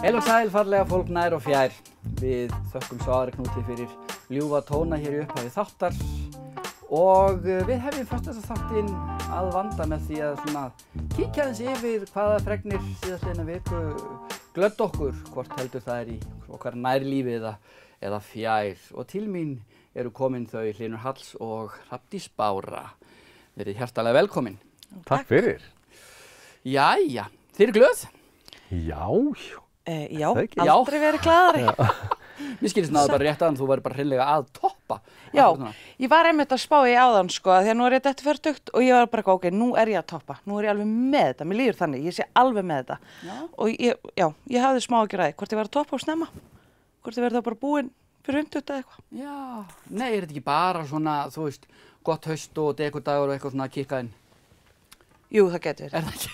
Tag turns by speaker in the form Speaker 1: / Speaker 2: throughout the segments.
Speaker 1: Heil og sæl, fallega fólk nær og fjær. Við þökkum Svavari Knúti fyrir ljúfa tóna hér í upphafi þáttar og við hefjum fyrst þessa þáttinn að vanda með því að svona kíkja aðeins yfir hvaða fregnir síðastliðna viku glödd okkur, hvort heldur það er í okkar nærlífi eða fjær. Og til mín eru komin þau Hlynur Halls og Hrafndís Bára. Verið hjartalega velkomin.
Speaker 2: Takk fyrir.
Speaker 1: Jæja, þið eru glöð?
Speaker 2: Já,
Speaker 3: Já, aldrei verið glaðari.
Speaker 1: Mér skilst náðu bara rétt aðan, þú væri bara hreinlega að toppa.
Speaker 3: Já, ég var einmitt að spá í áðan sko, því að nú er ég þetta fertugt og ég var bara ok, nú er ég að toppa, nú er ég alveg með þetta, mér líður þannig, ég sé alveg með þetta.
Speaker 1: Já.
Speaker 3: Og ég hafði smá að gera hvort ég var að toppa og snemma, hvort ég verði þá bara búin fyrir 50 eða eitthvað.
Speaker 1: Já, nei, er þetta ekki bara svona, þú veist, gott haust og dekurdagur og eitthvað svona að kikka inn?
Speaker 3: Jú, það getur verið.
Speaker 1: Er það ekki?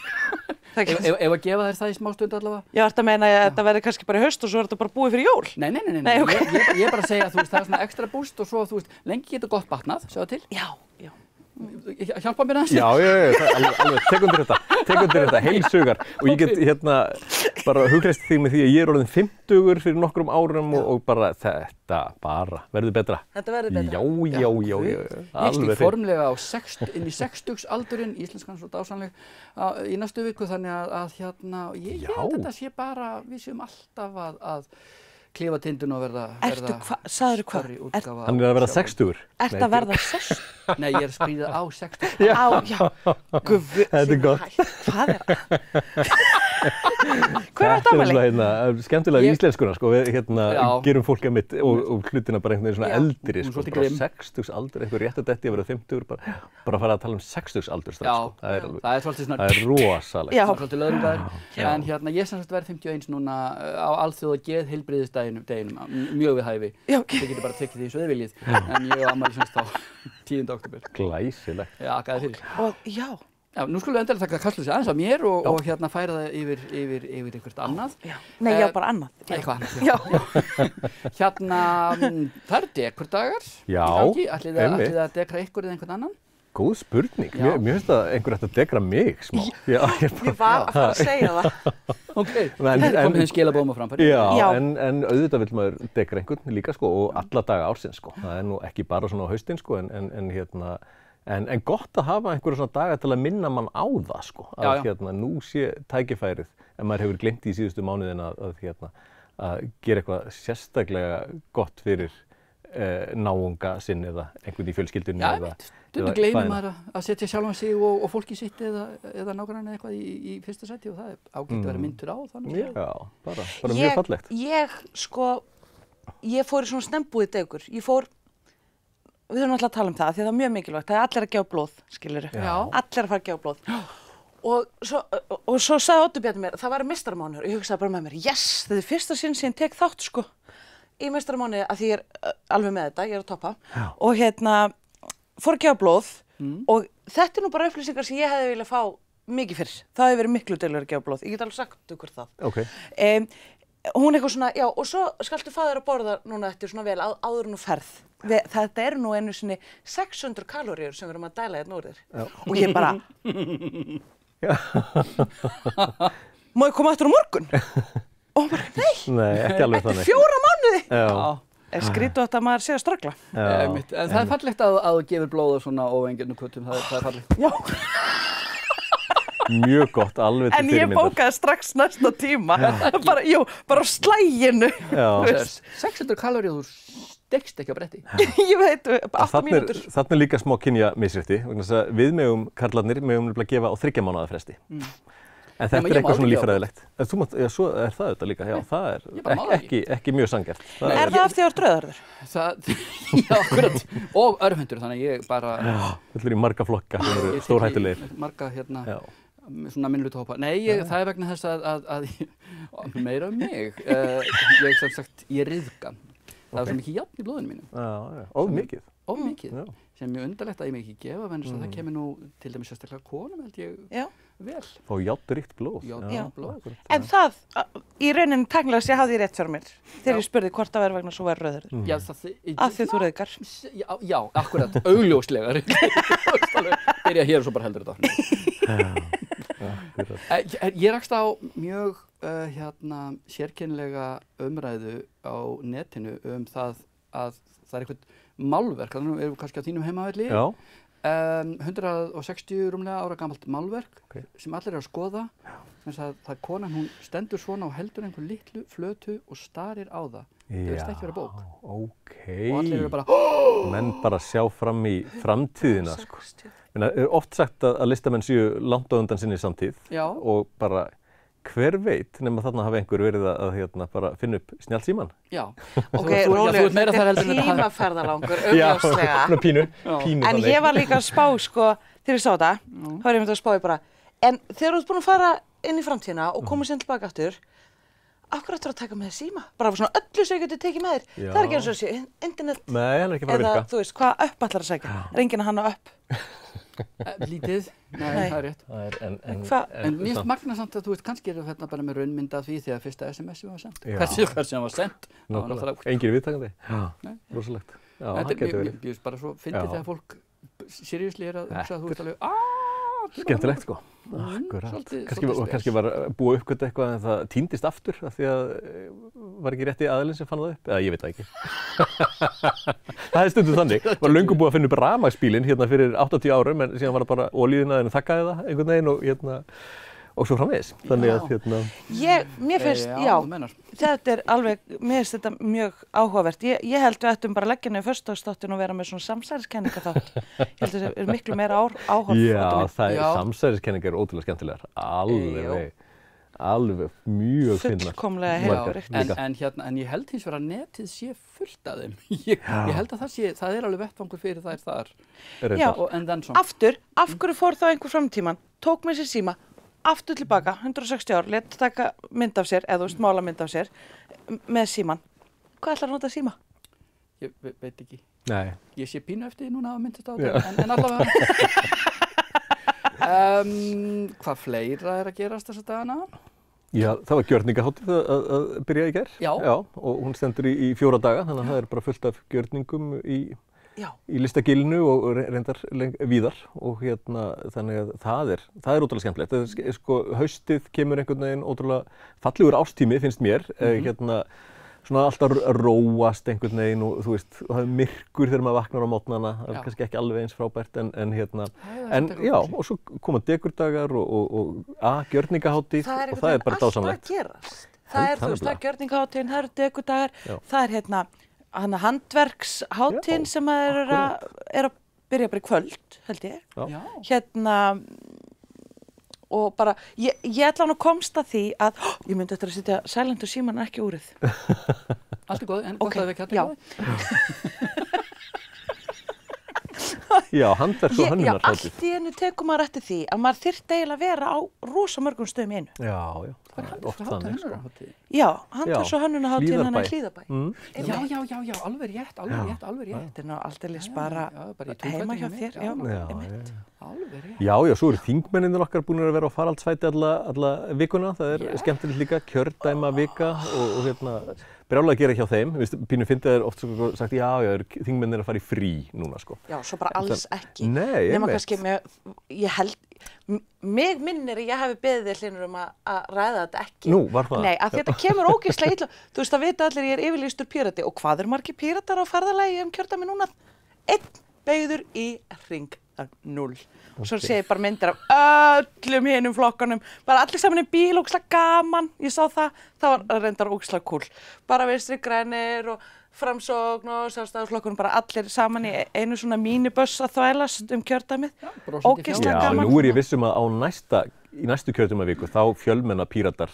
Speaker 1: Ef að gefa þér það í smá stund allavega?
Speaker 3: Ég ætti að meina að þetta verði kannski bara í haust og svo er þetta bara búið fyrir jól.
Speaker 1: Nei, okay. Ég er bara að segja að þú veist, það er svona ekstra búst og svo, þú veist, lengi getur gott batnað, sjáðu til.
Speaker 3: Já.
Speaker 1: Hjálpa mér aðeins?
Speaker 2: Já, alveg, tek undir þetta, heilsugar. Og ég get bara hugreist þig með því að ég er orðinn 50 fyrir nokkrum árum og bara þetta bara verður betra.
Speaker 3: Þetta verður betra.
Speaker 2: Já.
Speaker 1: Ég slík formlega inn í 60-aldurinn, íslenskan svo dásamleg, í næstu viku, þannig að ég held að þetta sé bara, við séum alltaf að klifa tindun og verða
Speaker 3: sagðirðu hvað?
Speaker 2: Hann er að verða 60.
Speaker 3: Ertu að verða 60?
Speaker 1: Nei, ég er að skríða á 60.
Speaker 3: Já. Guð,
Speaker 2: þetta er gott.
Speaker 3: Hvað er það? Hver er þetta afmæli?
Speaker 2: Þetta er skemmtilega íslenskuna, sko, við gerum fólk mitt og hlutina bara einhvern veginn svona eldri, sko, bara 60 aldur, einhver rétt að detti að vera 50, bara fara að tala um 60 aldur strax, sko.
Speaker 1: Það er svolítið svona,
Speaker 2: það er rosalegt.
Speaker 1: Það er svolítið löðrungaður, en ég sem sagt verð 51 núna á alþjóða geðheilbrigðisdeginum, mjög við hæfi. Þið getur bara tekið því svo þið viljið, en ég á afmæli semst á 10. október.
Speaker 2: Glæsilegt.
Speaker 1: Já, gæði fyrir.
Speaker 3: Og já,
Speaker 1: nú skulum við endilega taka kastljósið aðeins af mér og færa það yfir eitthvað annað.
Speaker 3: Nei, já, bara annað.
Speaker 1: Eitthvað annað, já. Það eru dekurdagar.
Speaker 2: Já,
Speaker 1: Ætlið þið að dekra ykkur eða einhvern annan?
Speaker 2: Góð spurning. Mér finnst að einhver ætti að dekra mig smá.
Speaker 3: Ég var að fara að segja það.
Speaker 1: Ok, komið þeim skilabóðum á framfæri.
Speaker 2: Já, en auðvitað vill maður dekra einhvern líka, sko, og alla daga ársins, sko. Það er nú ekki bara svona á haustin, sko, en gott að hafa einhverja svona daga til að minna mann á það, sko. Að nú sé tækifærið, en maður hefur gleymt í síðustu mánuðin að gera eitthvað sérstaklega gott fyrir náunga sinn eða einhvern í fjölskyldunni.
Speaker 1: Stundum gleymir maður að setja sjálfan sig og fólki sitt eða nágranna eitthvað í fyrsta sæti og það er ágætt að vera myndur á þannig.
Speaker 2: Já, bara mjög fallegt.
Speaker 3: Ég fór í svona snembúið degur. Við þurfum alltaf að tala um það, því það er mjög mikilvægt. Það er allir að gefa blóð, skilurðu. Allir að fara að gefa blóð. Og svo sagði Oddur Bjarni mér, það væri meistaramánuður. Ég hugsaði bara með mér, yes, þetta er fyrsta sinn sem ég tek þátt, sko, í meistaramánuði að því ég er alveg með þetta, ég er að toppa. Og fór að gefa blóð og þetta er nú bara upplýsingar sem ég hefði viljað fá mikið fyrr. Það hefði verið miklu duglegri að gefa blóð. Ég get alveg sagt ykkur það.
Speaker 2: Okay.
Speaker 3: Hún eitthvað svona, já, og svo skaltu fá þér að borða núna eftir svona vel áður nú ferð. Þetta eru nú einu sinni 600 kaloríur sem við erum að dæla hérna úr þér. Og ég bara, má ég koma aftur á morgun? Og hún bara, nei,
Speaker 2: ekki alveg þannig.
Speaker 3: 4 mánuði.
Speaker 2: Já.
Speaker 3: Skrýtu að maður sé að ströggla.
Speaker 1: En það er fallegt að þú gefur blóð og svona óvengjörnum kvötum, það er fallegt.
Speaker 3: Já.
Speaker 2: Mjög gott, alveg til fyrirmyndar.
Speaker 3: En ég bókaði strax næsta tíma, bara á slæginu.
Speaker 1: 600 kaloríur, þú stekst ekki á bretti.
Speaker 3: Ég veit, 8 mínútur.
Speaker 2: Þarna er líka smá kynjamisrétti, vegna þess að við megum karlarnir nefnilega gefa á 3 mánaða fresti. En þetta er eitthvað svona líffræðilegt. Svo er það auðvitað líka, já, það er ekki mjög sanngjarnt.
Speaker 3: Er það af því að þú ert rauðhærður?
Speaker 1: Já, akkurat. Og örvhentur, þannig að ég bara...
Speaker 2: Þetta er í marga flokka, sem eru stórhættulegir.
Speaker 1: Marga, svona minnhlutahópa. Nei, það er vegna þess að meira um mig. Ég sem sagt, ég ryðga. Það er svo mikið járn í blóðinu mínu.
Speaker 2: Já, of mikið.
Speaker 1: Of mikið. Sem mjög undarlegt að ég mig ekki gefa, en það kemur nú til dæmis sérstaklega konum, held ég, vel.
Speaker 2: Og járnríkt blóð.
Speaker 1: Blóð.
Speaker 3: En það, í rauninni tæknilega sé hafði ég rétt fyrir mér, þegar ég spurði hvort það væri vegna svo væri rauður.
Speaker 1: Já,
Speaker 3: Af því þú rauðgar.
Speaker 1: Já, akkurat, augljóslega. Byrja hér og svo bara heldur þetta. Ég rakst á mjög sérkennilega umræðu á netinu það að það eitthvað málverk, þannig erum við kannski á þínum heimavelli.
Speaker 2: Já.
Speaker 1: 160 rúmlega ára gamalt málverk sem allir að skoða. Það konan, hún stendur svona og heldur einhver litlu flötu og starir á það. Það veist ekki vera bók.
Speaker 2: Okay.
Speaker 1: Og allir eru bara
Speaker 2: Menn bara sjá fram í framtíðina, sko. Oft sagt að listamenn séu langt á undan sinni samtíð.
Speaker 1: Já.
Speaker 2: Og bara hver veit nema þarna hafi einhver verið að bara finna upp snjallsímann.
Speaker 1: Já.
Speaker 3: Ok, rólegur, þetta er tímaferðalangur, augljóslega.
Speaker 2: Pínu
Speaker 3: En ég var líka að spá, sko, þegar ég sá þetta, þá var ég myndið að spá bara, en þegar þú ert búin að fara inn í framtíðina og koma sér tilbaka aftur, af hverju ættirðu að taka með þér síma? Bara svona öllu sem þú getur tekið með þér. Það er ekki eins og þessi internet.
Speaker 2: Nei, hann er ekki bara að virka.
Speaker 3: Eða, þú veist, hvað upp ætlar að segja? Enginn að hann á upp.
Speaker 1: Lítið, nei, það er rétt. En mér finnst magna samt að þú veist, kannski er þetta bara með raunmynd af því þegar fyrsta SMS-ið var sendt. Hvers sem var sendt.
Speaker 2: Engir viðtakandi. Rosalegt.
Speaker 1: Ég finnst bara svo fyndið þegar fólk seriously er að hugsa að þú veist alveg
Speaker 2: skemmtilegt, sko. Akkurat. Kannski var búið að uppgöta eitthvað en það týndist aftur af því að var ekki rétti aðilinn sem fann það upp. Eða ég veit það ekki. Það er stundum þannig. Var löngu búið að finna upp rafmagnsbílinn hérna fyrir 80 árum en síðan var það bara olíuiðnaðurinn þakkaði það einhvern veginn og svo framvegis. Þannig að
Speaker 3: mér finnst, þetta er alveg, mér finnst þetta mjög áhugavert. Ég held við ættum bara að leggja niður föstudagsþáttinn og vera með svona samsæriskenningaþátt. Ég held að það er miklu meira áhugavert.
Speaker 2: Já, samsæriskenningar eru ótrúlega skemmtilegar. Alveg mjög finnar.
Speaker 3: Fullkomlega heilbrigt.
Speaker 1: En ég held hins vegar að netið sé fullt af þeim. Ég held að það er alveg vettvangur fyrir þær þar.
Speaker 3: Já, aftur, af hverju fór þá einhver fram í tímann, tók með sér síma, aftur tilbaka, 160 ár, lét taka mynd af sér, eða þú veist, mála mynd af sér, með síman. Hvað ætlar að nota síma?
Speaker 1: Ég veit ekki.
Speaker 2: Nei.
Speaker 1: Ég sé pínu eftir núna að myndast á þetta, en allavega. Hvað fleira er að gerast þessa dagana?
Speaker 2: Já, það var gjörningahátíð að byrja í gær.
Speaker 1: Já.
Speaker 2: Og hún stendur í 4 daga, þannig að það er bara fullt af gjörningum í Listagilinu og reyndar víðar og þannig að það er ótrúlega skemmtilegt. Sko, haustið kemur einhvern veginn ótrúlega fallegur árstími finnst mér, svona alltaf róast einhvern veginn og þú veist, það er myrkur þegar maður vaknar á mótnana, það er kannski ekki alveg eins frábært en já, og svo koma dekurdagar og gjörningahátíð og það er bara dásamlegt.
Speaker 3: Það er alltaf að gerast. Það er, þú veist, það er gjörningahátíðin, það eru dekurdagar, það er handverkshátíðin sem er að byrja bara í kvöld, held ég.
Speaker 1: Já.
Speaker 3: Og bara, ég ætla að komst að því að ég myndi eftir að sitja silent og síman ekki úrið.
Speaker 1: Allt er góð, en gott að við ekki allir góð.
Speaker 2: Já, handverks og hönnunarhátíð.
Speaker 3: Allt í einu tekur maður eftir því að maður þyrfti eiginlega að vera á rosa mörgum stöðum í einu.
Speaker 2: Já, það er oft þannig, sko.
Speaker 3: Já, handverks og hönnunarhátíð hann er Hlíðarbæ.
Speaker 1: Já, alveg rétt.
Speaker 3: Þetta er ná aldeilis bara heima hjá þér.
Speaker 1: Alveg rétt.
Speaker 2: Já, svo eru þingmennirnir okkar búin að vera á faraldsfæti alla vikuna. Það er skemmtilegt líka, kjördæma vika og brjálega að gera hjá þeim. Pínu fyndið er oft sagt, já, þingmennir að fara í frí núna, sko.
Speaker 3: Já, svo bara alls ekki.
Speaker 2: Nei,
Speaker 3: nema kannski mig minnir að ég hafi beðið þér Hlynur að ræða þetta ekki.
Speaker 2: Nú, var það?
Speaker 3: Nei, að þetta kemur ógeðslega illa. Þú veist, það vita allir ég er yfirlýstur pírati og hvað eru margir píratar á ferðalagi kjördæmi núna? 1 beygður í hring. 0. Og svo sé ég bara myndir af öllum hinum flokkanum, bara allir saman í bíl, ógeðslega gaman, ég sá það var reyndar ógeðslega kúl. Bara Vinstri grænir og Framsókn og Sjálfstæðisflokkurinn, bara allir saman í einu svona míniböss að þvælast kjördæmið. Ógeðslega gaman.
Speaker 2: Já, nú er ég viss að í næstu kjördæmaviku þá fjölmenna píratar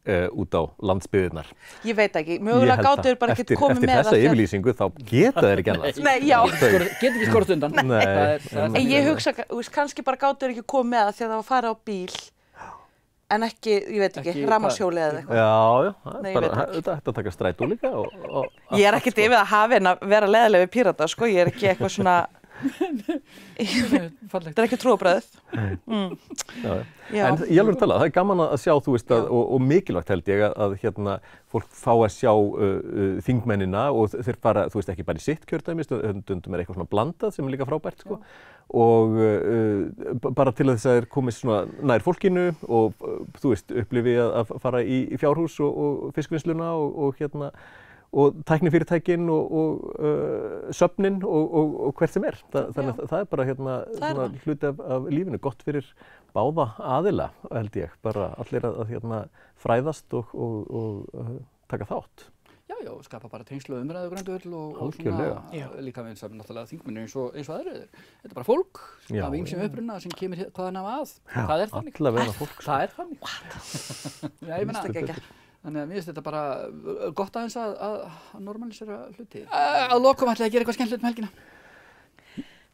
Speaker 2: út á landsbyggðirnar.
Speaker 3: Ég veit ekki, mögulega gátu þeir bara ekki komið með það.
Speaker 2: Eftir þessa yfirlýsingu þá geta þeir ekki annað.
Speaker 3: Nei, já.
Speaker 1: Geta ekki skorist undan.
Speaker 3: En ég hugsa, kannski bara gátu þeir ekki komið með það því að það var að fara á bíl, en ekki, ég veit ekki, rafmagnshjóli eða eitthvað.
Speaker 2: Já, þetta ætti að taka strætó líka.
Speaker 3: Ég er ekkert yfir að hafa en að vera leiðileg við pírata, sko, ég er ekki eitthvað svona
Speaker 1: Fallegt.
Speaker 3: Það er ekki trúarbragðið.
Speaker 2: Já. En ég alveg tala, það er gaman að sjá, þú veist, og mikilvægt held ég að hérna fólk fá að sjá þingmennina og þeir fara, þú veist, ekki bara í sitt kjördæmi, stundum er eitthvað svona blandað sem er líka frábært, sko. Og bara til að þess að þeir komist svona nær fólkinu og, þú veist, upplifi að fara í fjárhús og fiskvinnsluna og hérna og tæknifyrirtækin og söfnin og hvert sem er. Þannig að það er bara hérna svona hluti af lífinu, gott fyrir báða aðila, held ég, bara allir að hérna fræðast og taka þátt.
Speaker 1: Já, skapa bara tengslu og umræðu Grundvöll og svona líka við sem náttúrulega þingmenn eins og aðrir. Þetta er bara fólk af ýmsum uppruna sem kemur hvaðan af að. Það er þannig.
Speaker 2: Allavega fólk.
Speaker 1: Það er þannig. Já, ég meina, þannig að mér finnst þetta bara gott aðeins að normalisera hluti. Að lokum ætla ég að gera eitthvað skemmtilegt með helgina.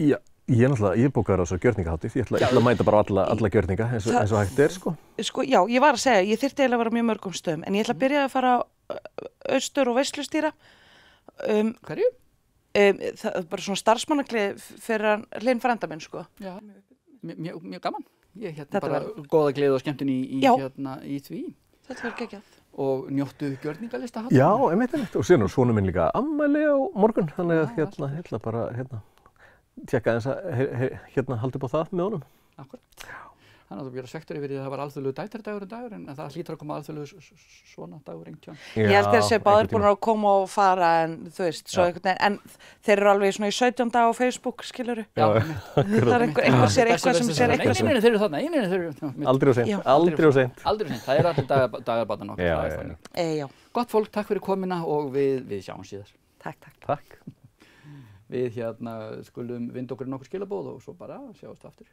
Speaker 2: Já, ég bókaður á svo gjörningahátíð. Ég ætla að mæta bara alla gjörninga eins og hægt er, sko.
Speaker 3: Sko, já, ég var að segja, ég þyrfti eiginlega að vera mjög mörgum stöðum, en ég ætla að byrja að fara austur og veislustýra.
Speaker 1: Hverju?
Speaker 3: Það er bara svona starfsmannaklið fyrir hlinn frænda minn, sko.
Speaker 1: Já, mjög gaman. Ég hérna bara góða gleði og skemmtun í því.
Speaker 3: Þetta verður geggjað.
Speaker 1: Og njóttu gjörningalista hann?
Speaker 2: Já, einmitt. Og síðan sonur minn líka afmæli á morgun, þannig að ég ætla bara tjekka eins að halda upp á það með honum.
Speaker 1: Akkurat. Þannig að þú byrjar svektur yfir því að það var alþjóðlegur dætardagur en það hlýtur að koma alþjóðlegur svona dagur einhvern.
Speaker 3: Ég held þeir séu báðir búin að koma og fara en þú veist, svo einhvern veginn, en þeir eru alveg svona í 17 daga á Facebook, skilurðu?
Speaker 1: Já.
Speaker 3: Það er einhver sér eitthvað sem sér eitthvað sem.
Speaker 1: Nei, þeir eru þarna,
Speaker 2: Aldrei of seint.
Speaker 1: Aldrei of seint, það er allir dagarbarna nokkuð.
Speaker 3: Já.
Speaker 1: Gott fólk, takk fyrir komuna og við sjáum síðar.
Speaker 3: Takk.
Speaker 1: Við skulum vinda okkur nokkur skilabóð og svo bara sjáumst aftur.